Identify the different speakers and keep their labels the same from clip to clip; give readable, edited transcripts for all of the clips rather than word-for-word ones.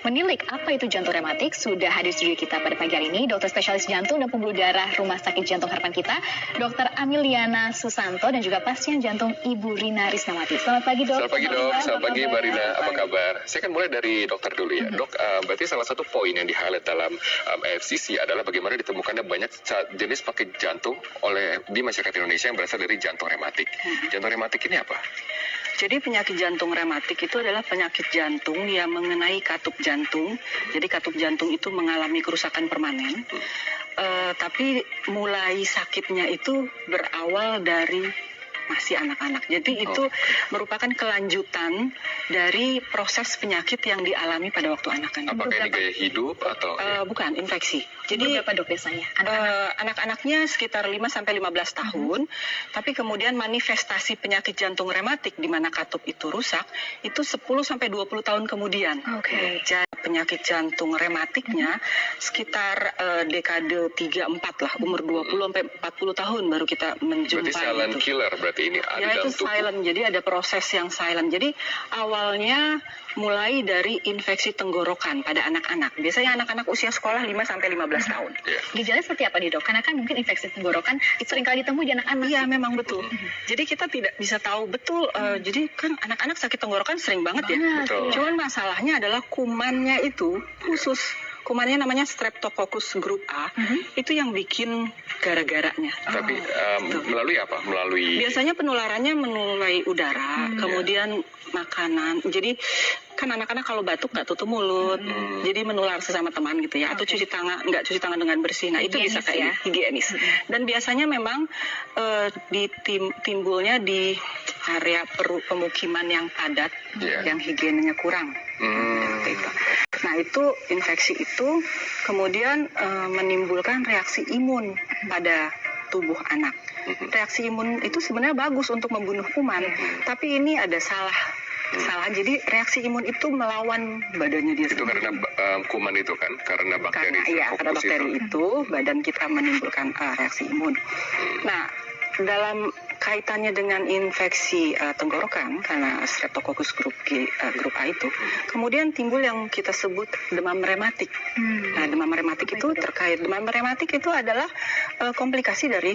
Speaker 1: Menilik apa itu jantung rematik, sudah hadir di studio kita pada pagi hari ini dokter spesialis jantung dan pembuluh darah Rumah Sakit Jantung Harapan kita, Dr. Ameliana Susanto, dan juga pasien jantung Ibu Rina Risnawati. Selamat pagi, Dok.
Speaker 2: Selamat pagi, Dok. Selamat pagi, Mbak Rina. Apa kabar? Saya akan mulai dari dokter dulu ya. Dok, berarti salah satu poin yang di-highlight dalam AFCC adalah bagaimana ditemukannya banyak jenis penyakit jantung di masyarakat Indonesia yang berasal dari jantung rematik. Jantung rematik ini apa?
Speaker 3: Jadi penyakit jantung rematik itu adalah penyakit jantung yang mengenai katup jantung. Jadi katup jantung itu mengalami kerusakan permanen. Tapi mulai sakitnya itu berawal dari masih anak-anak. Jadi itu merupakan kelanjutan dari proses penyakit yang dialami pada waktu anak-anak.
Speaker 2: Apakah ini gaya hidup atau?
Speaker 3: Bukan, infeksi. Jadi
Speaker 1: berapa, Dok, biasanya?
Speaker 3: Anak-anaknya sekitar 5-15 tahun, tapi kemudian manifestasi penyakit jantung rematik di mana katup itu rusak, itu 10-20 tahun kemudian. Jadi penyakit jantung rematiknya sekitar dekade 3-4 lah, umur 20-40 tahun baru kita menjumpai.
Speaker 2: Berarti silent killer berarti ini ada
Speaker 3: ya, itu
Speaker 2: dalam tubuh.
Speaker 3: silent, jadi ada proses yang silent. Jadi awalnya mulai dari infeksi tenggorokan pada anak-anak. Biasanya anak-anak usia sekolah 5-15 tahun.
Speaker 1: Gejalanya seperti apa nih, Dok? Karena kan mungkin infeksi tenggorokan itu seringkali ditemui di anak-anak.
Speaker 3: Iya, memang betul. Jadi kita tidak bisa tahu betul. Jadi kan anak-anak sakit tenggorokan sering banget ya.
Speaker 2: Betul.
Speaker 3: Cuman masalahnya adalah kumannya itu khusus. Kumannya namanya Streptococcus group A. Itu yang bikin gara-garanya.
Speaker 2: Tapi melalui apa?
Speaker 3: Biasanya penularannya melalui udara, kemudian makanan. Jadi kan anak-anak kalau batuk nggak tutup mulut, jadi menular sesama teman gitu ya. Atau nggak cuci tangan dengan bersih. Nah, itu bisa kayak higienis. Dan biasanya memang timbulnya di area pemukiman yang padat, yang higienenya kurang. Itu. Nah, itu infeksi itu kemudian menimbulkan reaksi imun pada tubuh anak. Reaksi imun itu sebenarnya bagus untuk membunuh kuman, tapi ini ada salah. Jadi reaksi imun itu melawan badannya dia sendiri.
Speaker 2: Itu karena kuman itu kan? Karena bakteri.
Speaker 3: Karena bakteri itu badan kita menimbulkan reaksi imun. Nah, dalam kaitannya dengan infeksi tenggorokan karena Streptococcus group A itu, kemudian timbul yang kita sebut demam rematik. Nah, demam rematik itu terkait demam rematik itu adalah komplikasi dari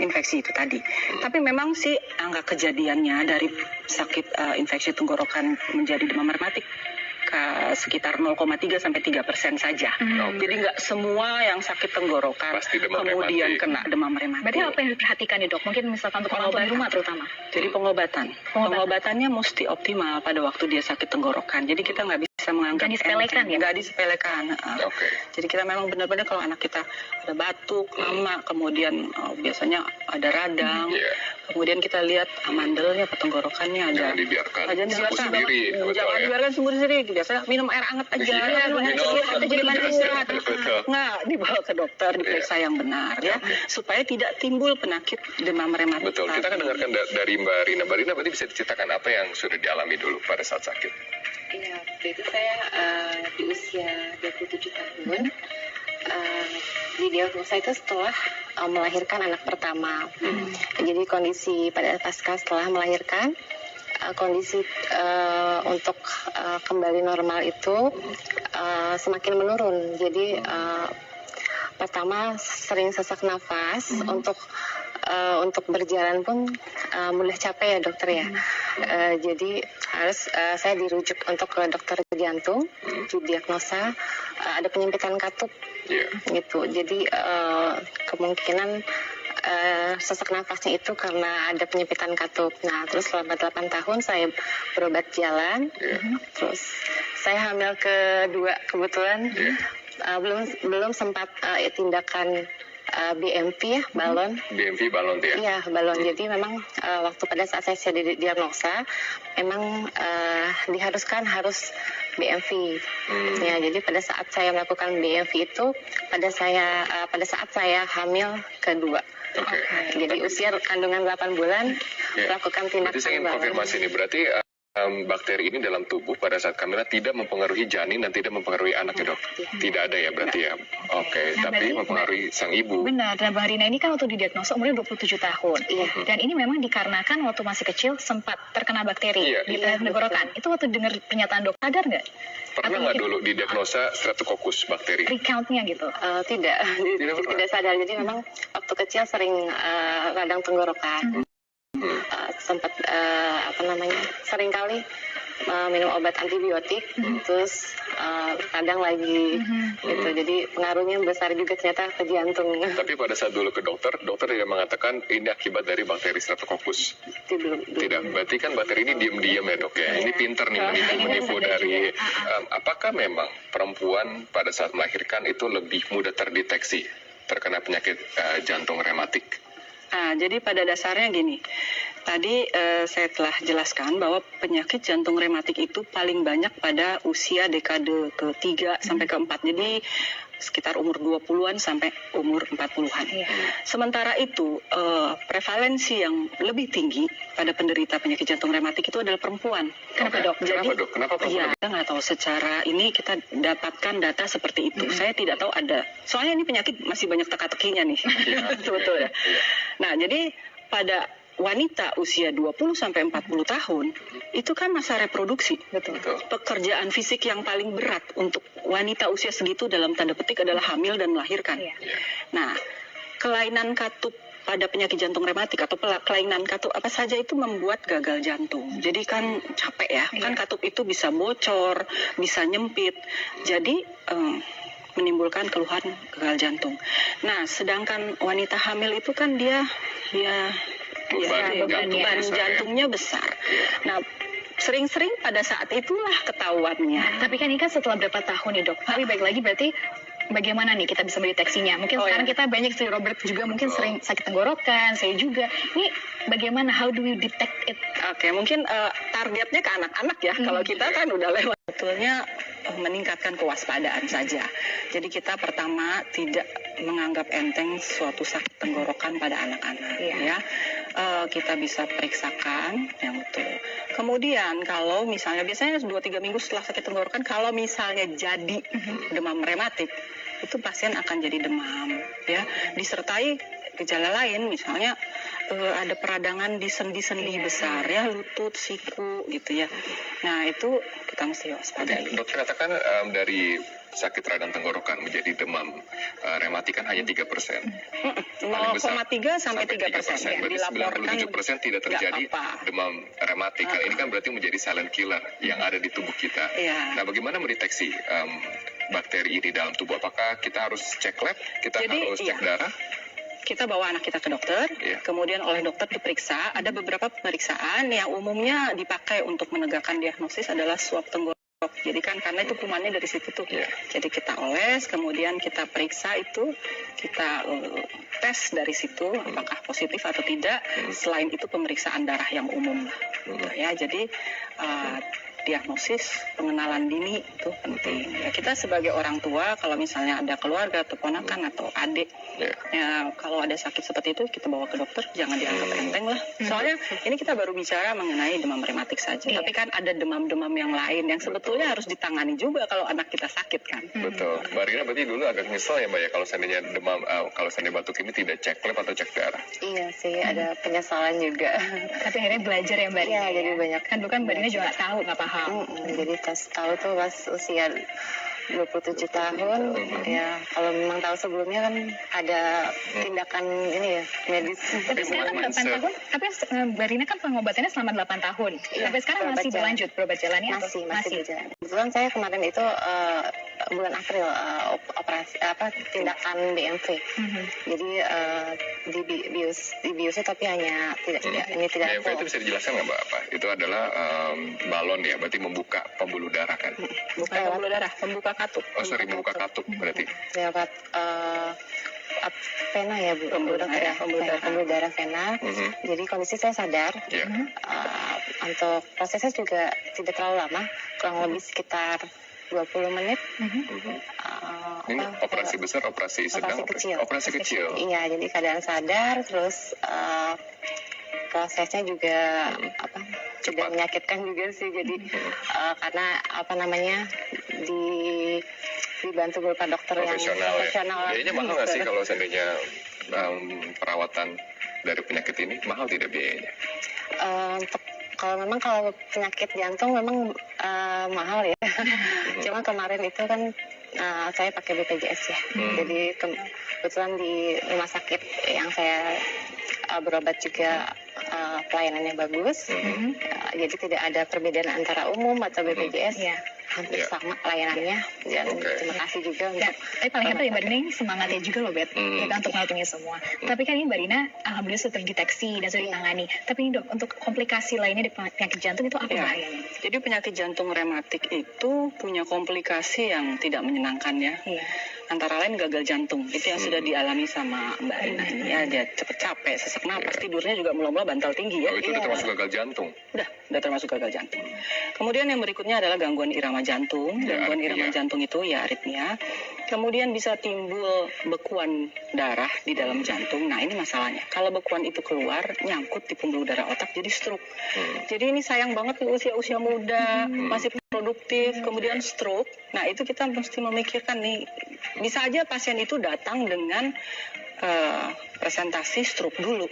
Speaker 3: infeksi itu tadi. Tapi memang sih angka kejadiannya dari sakit infeksi tenggorokan menjadi demam rematik sekitar 0,3-3% saja. Jadi nggak semua yang sakit tenggorokan kemudian kena demam rematik.
Speaker 1: Berarti apa yang diperhatikan nih, Dok? Mungkin misalkan untuk orang tua di rumah terutama.
Speaker 3: Jadi pengobatannya mesti optimal pada waktu dia sakit tenggorokan. Jadi kita nggak bisa menganggap nggak disepelekan. Jadi kita memang benar-benar kalau anak kita ada batuk lama, kemudian biasanya ada radang, kemudian kita lihat amandelnya, tenggorokannya ada.
Speaker 2: Jangan dibiarkan sendiri.
Speaker 3: Jangan dibiarkan sendiri. Biasa minum air hangat aja. Jadi mana nggak dibawa ke dokter, diperiksa yang benar ya, supaya tidak timbul penyakit demam rematik.
Speaker 2: Betul. Kita akan dengarkan dari Mbak Rina. Mbak Rina berarti bisa diceritakan apa yang sudah dialami dulu pada saat sakit?
Speaker 4: Iya, waktu itu saya di usia 27 tahun. Didiagnosa itu setelah melahirkan anak pertama. Jadi kondisi pada pasca setelah melahirkan, kondisi untuk kembali normal itu semakin menurun. Jadi pertama sering sesak nafas, untuk berjalan pun mudah capek ya, dokter ya. Jadi harus saya dirujuk untuk ke dokter jantung, didiagnosa ada penyempitan katup gitu. Jadi kemungkinan sesak nafasnya itu karena ada penyempitan katup. Nah, terus selama 8 tahun saya berobat jalan. Terus saya hamil kedua kebetulan. Belum sempat tindakan BMP ya, balon.
Speaker 2: BMP balon ya?
Speaker 4: Iya, balon. Jadi memang waktu pada saat saya didiagnosa, memang diharuskan harus BMV. Ya, jadi pada saat saya melakukan BMV itu pada saat saya hamil kedua. Jadi usia kandungan 8 bulan melakukan tindakan.
Speaker 2: Berarti saya ingin konfirmasi ini, berarti bakteri ini dalam tubuh pada saat kehamilan tidak mempengaruhi janin dan tidak mempengaruhi anak ya, Dok? Tidak ada ya berarti ya? Tapi mempengaruhi sang ibu.
Speaker 1: Benar, dan Mbak Rina ini kan waktu didiagnosa umurnya 27 tahun. Dan ini memang dikarenakan waktu masih kecil sempat terkena bakteri di tenggorokan. Itu waktu dengar pernyataan dokter, sadar nggak?
Speaker 2: Pernah nggak dulu didiagnosa Streptococcus bakteri?
Speaker 1: Recountnya gitu.
Speaker 4: Tidak,
Speaker 2: Tidak pernah.
Speaker 4: tidak sadar. Jadi memang waktu kecil sering radang tenggorokan. Sempat sering kali minum obat antibiotik, terus kadang lagi gitu. Jadi pengaruhnya besar juga ternyata ke jantung.
Speaker 2: Tapi pada saat dulu ke dokter tidak mengatakan ini akibat dari bakteri Streptococcus. Tidak, berarti kan bakteri ini diam-diam ya dok ya. Ini pinter nih menipu dari. Apakah memang perempuan pada saat melahirkan itu lebih mudah terdeteksi terkena penyakit jantung rematik?
Speaker 3: Nah, jadi pada dasarnya gini. Tadi saya telah jelaskan bahwa penyakit jantung rematik itu paling banyak pada usia dekade ke-3 sampai ke-4. Jadi sekitar umur 20-an sampai umur 40-an. Sementara itu, prevalensi yang lebih tinggi pada penderita penyakit jantung rematik itu adalah perempuan.
Speaker 2: Kenapa dok? Kenapa perempuan?
Speaker 3: Iya, kita nggak tahu secara ini kita dapatkan data seperti itu. Saya tidak tahu ada. Soalnya ini penyakit masih banyak teka-tekinya nih. Betul ya. Nah, jadi pada wanita usia 20 sampai 40 tahun itu kan masa reproduksi.
Speaker 2: Betul.
Speaker 3: Pekerjaan fisik yang paling berat untuk wanita usia segitu dalam tanda petik adalah hamil dan melahirkan. Nah, kelainan katup pada penyakit jantung rematik atau kelainan katup apa saja itu membuat gagal jantung. Jadi kan capek ya. Kan katup itu bisa bocor, bisa nyempit. Jadi menimbulkan keluhan gagal jantung. Nah, sedangkan wanita hamil itu kan dia beban jantungnya besar. Nah, sering-sering pada saat itulah ketahuannya.
Speaker 1: Tapi kan ini kan setelah berapa tahun nih dok. Tapi baik lagi berarti bagaimana nih kita bisa mendeteksinya? Mungkin sekarang kita banyak seperti Robert juga mungkin sering sakit tenggorokan, saya juga. Ini bagaimana? How do we detect it?
Speaker 3: Oke, mungkin targetnya ke anak-anak ya. Kalau kita kan udah lewat. Sebetulnya meningkatkan kewaspadaan saja. Jadi kita pertama tidak menganggap enteng suatu sakit tenggorokan pada anak-anak. Ya. Kita bisa periksakan yang betul. Kemudian kalau misalnya biasanya 2-3 minggu setelah sakit tenggorokan, kalau misalnya jadi demam rematik, itu pasien akan jadi demam, ya, disertai gejala lain, misalnya ada peradangan di sendi-sendi besar, ya, lutut, siku, gitu ya. Nah itu kita mesti waspadai.
Speaker 2: Dokter katakan dari sakit radang tenggorokan menjadi demam rematik kan hanya 3%.
Speaker 3: 0,3 sampai 3%.
Speaker 2: Berarti 97% tidak terjadi demam rematik. Ini kan berarti menjadi silent killer yang ada di tubuh kita. Nah, bagaimana mendeteksi bakteri ini dalam tubuh? Apakah kita harus cek lab? Kita harus cek darah?
Speaker 3: Kita bawa anak kita ke dokter, kemudian oleh dokter diperiksa. Ada beberapa pemeriksaan yang umumnya dipakai untuk menegakkan diagnosis adalah swab tenggorok. Jadi kan karena itu kumannya dari situ tuh. Jadi kita oles, kemudian kita periksa itu, kita tes dari situ apakah positif atau tidak. Selain itu pemeriksaan darah yang umum lah. Ya, jadi diagnosis, pengenalan dini itu penting. Ya, kita sebagai orang tua kalau misalnya ada keluarga atau ponakan atau adik, ya kalau ada sakit seperti itu kita bawa ke dokter, jangan dianggap enteng lah. Soalnya ini kita baru bicara mengenai demam rematik saja, tapi kan ada demam-demam yang lain yang sebetulnya harus ditangani juga kalau anak kita sakit kan.
Speaker 2: Betul. Mbak Rina berarti dulu agak nyesel ya Mbak ya kalau seandainya demam, kalau seandainya batuk ini tidak cek lab atau cek darah.
Speaker 4: Iya sih, ada penyesalan juga.
Speaker 1: Tapi akhirnya belajar ya Mbak Rina.
Speaker 4: Iya, jadi banyak.
Speaker 1: Kan dulu kan Mbak Rina juga nggak tahu, nggak paham.
Speaker 4: Jadi pas tahu tuh pas usia 27 tahun, ya kalau memang tahu sebelumnya kan ada tindakan ini ya, medis.
Speaker 1: Tapi sekarang 8 tahun, tapi Mbak Rina kan pengobatannya selama 8 tahun. Sampai sekarang masih berlanjut berobat jalannya?
Speaker 4: Masih berjalan. Kebetulan saya kemarin itu bulan April tindakan BMV. Jadi di biusnya tapi hanya tidak ini tidak.
Speaker 2: BMV itu bisa dijelaskan nggak Mbak apa? Itu adalah balon ya, berarti membuka pembuluh darah kan?
Speaker 3: Bukan pembuluh darah, membuka katup.
Speaker 2: Membuka katup berarti.
Speaker 4: Lewat vena ya Bu, pembuluh darah vena. Jadi kondisi saya sadar. Untuk prosesnya juga tidak terlalu lama, kurang lebih sekitar 20 menit.
Speaker 2: Ini operasi besar, operasi sedang, operasi kecil.
Speaker 4: Iya, jadi keadaan sadar, terus prosesnya juga tidak menyakitkan juga sih. Jadi karena dibantu beberapa dokter yang profesional.
Speaker 2: Biayanya mahal nggak sih kalau seandainya perawatan dari penyakit ini? Mahal tidak biayanya?
Speaker 4: Kalau penyakit jantung memang mahal ya. Cuma kemarin itu kan saya pakai BPJS ya. Jadi kebetulan di rumah sakit yang saya berobat juga pelayanannya bagus. Jadi tidak ada perbedaan antara umum atau BPJS. Hampir sama pelayanannya. Dan terima kasih juga untuk
Speaker 1: tapi paling hebat ya Mbak Rina, ini semangatnya juga loh Bet, ya kan, untuk melakukannya semua. Tapi kan ini Mbak Rina alhamdulillah sudah terdeteksi dan sudah ditangani. Tapi ini Dok, untuk komplikasi lainnya di penyakit jantung itu apa bahayanya?
Speaker 3: Jadi penyakit jantung rematik itu punya komplikasi yang tidak menyenangkan ya. Antara lain gagal jantung, itu yang sudah dialami sama Mbak Rina ini ya. Dia cepet capek, sesak napas, tidurnya juga mula-mula bantal tinggi ya.
Speaker 2: Oh, itu udah termasuk gagal jantung?
Speaker 3: Udah termasuk gagal jantung. Kemudian yang berikutnya adalah gangguan irama jantung. Gangguan irama jantung itu ya aritmia. Kemudian bisa timbul bekuan darah di dalam jantung. Nah ini masalahnya. Kalau bekuan itu keluar, nyangkut di pembuluh darah otak jadi stroke. Jadi ini sayang banget di usia-usia muda, masih produktif, kemudian stroke. Nah itu kita mesti memikirkan nih, bisa aja pasien itu datang dengan presentasi stroke dulu,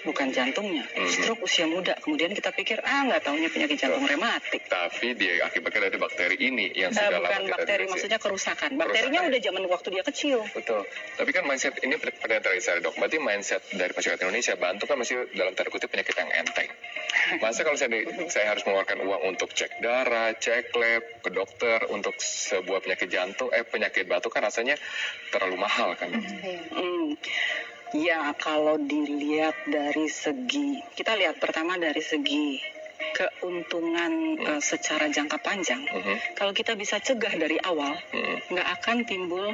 Speaker 3: bukan jantungnya. Stroke usia muda, kemudian kita pikir nggak taunya penyakit jantung rematik.
Speaker 2: Tapi dia akibatnya dari bakteri ini yang sudah lama
Speaker 3: bukan bakteri, maksudnya kerusakan. Bakterinya udah zaman waktu dia kecil.
Speaker 2: Betul. Tapi kan mindset ini pertanyaan terakhir saya Dok. Berarti mindset dari masyarakat Indonesia, Bantu kan masih dalam tanda kutip penyakit yang enteng. Masa kalau saya harus mengeluarkan uang untuk cek darah, cek lab, ke dokter untuk sebuah penyakit jantung, penyakit batuk kan rasanya terlalu mahal kan?
Speaker 3: Ya kalau dilihat dari segi, kita lihat pertama dari segi keuntungan secara jangka panjang. Kalau kita bisa cegah dari awal, nggak akan timbul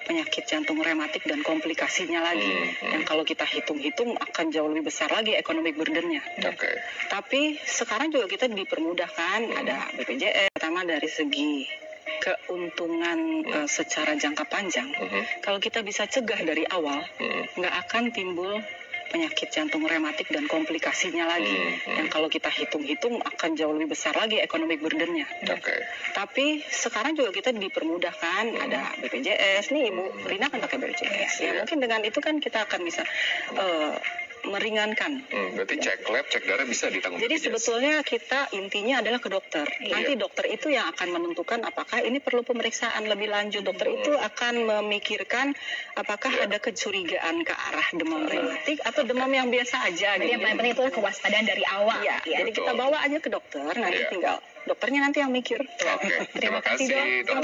Speaker 3: penyakit jantung rematik dan komplikasinya lagi. Yang kalau kita hitung-hitung akan jauh lebih besar lagi economic burden-nya. Tapi sekarang juga kita dipermudahkan, ada BPJS, pertama dari segi keuntungan secara jangka panjang. Kalau kita bisa cegah dari awal, nggak akan timbul penyakit jantung rematik dan komplikasinya lagi. Yang kalau kita hitung-hitung akan jauh lebih besar lagi economic burden-nya. Tapi sekarang juga kita dipermudahkan, ada BPJS. Nih Ibu Rina kan pakai BPJS. Ya mungkin dengan itu kan kita akan bisa meringankan.
Speaker 2: Berarti cek lab, cek darah bisa ditanggung.
Speaker 3: Jadi sebetulnya kita intinya adalah ke dokter. Nanti dokter itu yang akan menentukan apakah ini perlu pemeriksaan lebih lanjut. Dokter itu akan memikirkan apakah ada kecurigaan ke arah demam rematik atau demam yang biasa aja.
Speaker 1: Jadi yang paling penting itu kewaspadaan dari awal.
Speaker 3: Jadi kita bawa aja ke dokter, nanti tinggal dokternya nanti yang mikir.
Speaker 2: Terima kasih Dok.